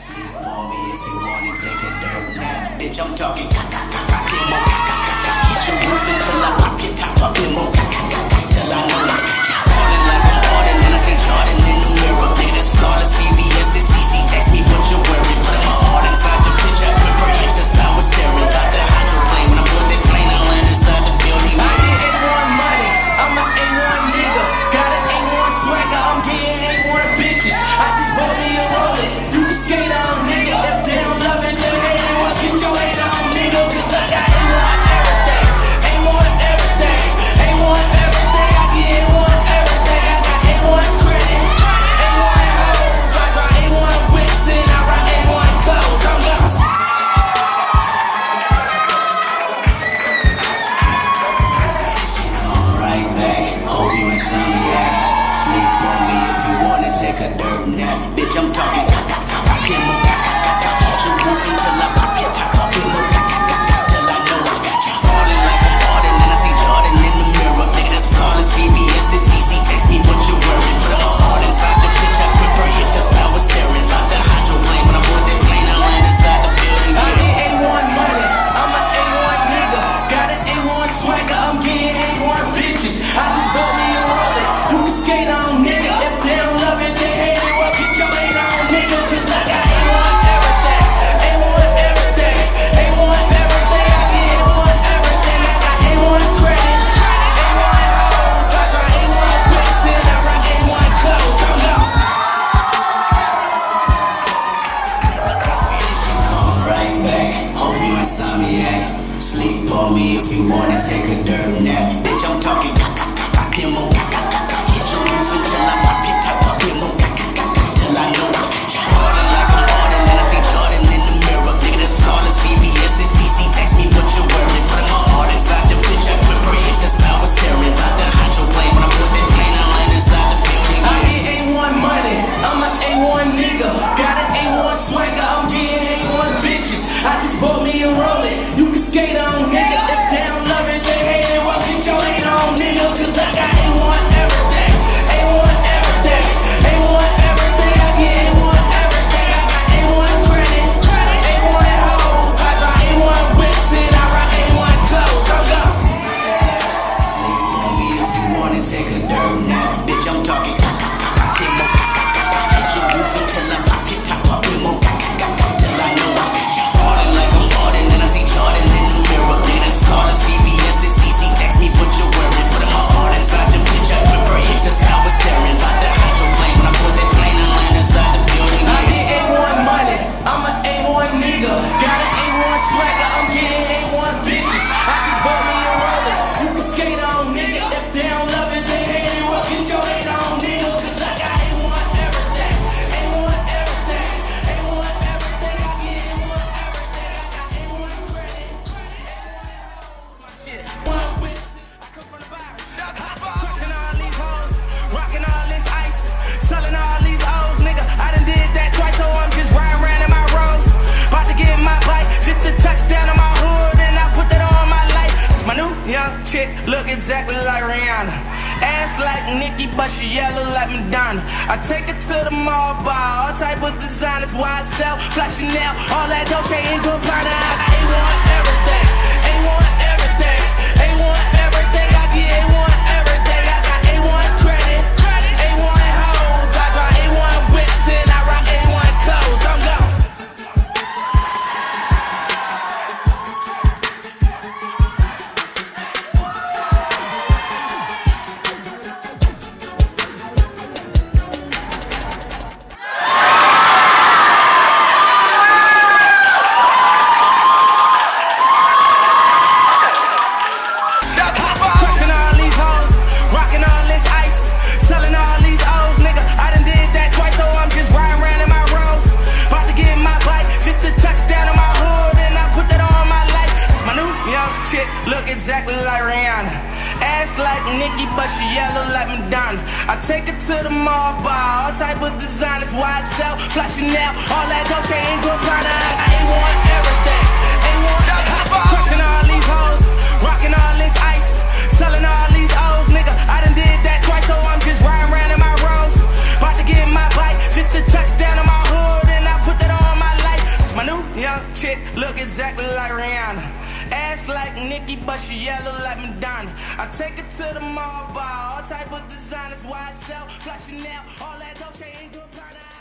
Sleep on me if you wanna take a dirt nap. Bitch, I'm talking demo. Hit your roof until I pop your top up demo. Till I know I got you. Ballin' like I'm Harden and I say Jordan in the mirror. Nigga, that's flawless. VVS and CC. Text me what you're wearing. Put my heart inside your picture. Grip her hips, that's power steering. Got the hydroplane. When I put that plane, I land inside the building. I get A1 money. I'm an A1 nigga. Got an A1 swagger. I'm getting A1 bitches. I just bought me a Rolex. You can skate on, nigga. If they don't love it, then they ain't what. Get your hate on, nigga. Cause I got A1 everything. A1 everything. A1 everything. I get A1 everything. I got A1 credit. A1 hoes. I got A1 whips and I rock A1 clothes. I'm gone. Right back. Hope you insomniac. Sleep on me if you wanna take a dirt nap. Bitch, I'm talking demo. Hit your roof until I pop your top up demo. Till I know I got you. Ballin' like I'm Harden and I see Jordan in the mirror. Nigga, that's flawless. VVS and CC. Text me what you're wearing. Put my heart inside your bitch. I grip her hips. That's power steering. Got the hydroplane. When I board that plane, I land inside the building. I get A1 money. I'm an A1 nigga. Got an A1 swagger. I'm getting A1 bitches. I just bought me a Rolex. You can skate on, nigga. If they don't love it, they hate it. Well, get your hate on, nigga. Cause I got A1 everything. A1 everything. A1 everything. I get A1 everything. I got A1 credit. A1 hoes. I got A1 whips and I rock A1 clothes. I'm gone. Come right back. Hope you insomniac. Sleep on me if you wanna take a dirt nap. Bitch, I'm talking demo. Hit your roof until I pop your top up demo. Till I know I got you. Ballin' like I'm Harden and I see Jordan in the mirror. Nigga, that's flawless. VVS and CC. Text me what you're wearing. Put my heart inside your bitch. I grip her hips. That's power steering. Got the hydroplane. When I put that plane, I land inside the building. I get A1 money. I'm an A1 nigga. Got an A1 swagger. I'm getting A1 bitches. I just bought me a Rolex. You can skate on, nigga. If they don't love it, they hate it. Well, get your hate on, nigga. Cause I got A1 everything. A1 everything. A1 everything. I get A1 everything. I got A1 credit. A1 hoes. I got A1 whips and I rock A1 clothes. I'm gone. Sleep on me if you wanna take a dirt nap. Bitch, I'm talking demo. Hit your roof until I pop your top up demo. Till I know I got you. Ballin' like I'm Harden and I see Jordan in the mirror. Nigga, that's flawless. VVS and CC. Text me what you're wearing. Put my heart inside your bitch. I grip her hips. That's power steering. Got the hydroplane. When I put that plane, I land inside the building. I get A1 money. I'm an A1 nigga. Got an A1 swagger. I'm getting A1 bitches. I just bought me a Rolex. You can skate on, nigga. If they don't love it, they hate it. Well, get your hate on, nigga. Cause I got A1 everything. A1 everything. A1 everything. I get A1 everything. I got A1 credit. Shit. One whips. I come from the bottom. Crushing all these hoes. Rocking all this ice. Selling all these O's, nigga. I done did that twice, so I'm just riding around in my Rolls. About to get my bike. Just a touchdown in my hood, and I put that on my life. My new young chick look exactly like Rihanna. Ass like Nicki, but she yellow like Madonna. I take her to the mall, buy all type of designers. YSL, Flash Chanel, all that Dolce & Gabbana. I got A1 everything, A1 everything, A1 everything. I get A1 everything. I got A1 credit, A1 hoes. I got A1 whips and I rock A1 clothes. I'm gone. Exactly like Rihanna. Ass like Nicki, but she yellow like Madonna. I take her to the mall, buy all type of designers. YSL, Flash Chanel, all that Dolce & Gabbana. I got A1 everything, A1. Crushing all these hoes, rocking all this ice, selling all these O's, nigga. I done did that twice, so I'm just riding around in my Rolls. About to get my bike, just a touchdown in my hood, and I put that on my like Rihanna. Ass like Nicki, but she yellow like Madonna. I take her to the mall, buy all type of designers, YSL, Fly Chanel, all that Dolce & Gabbana.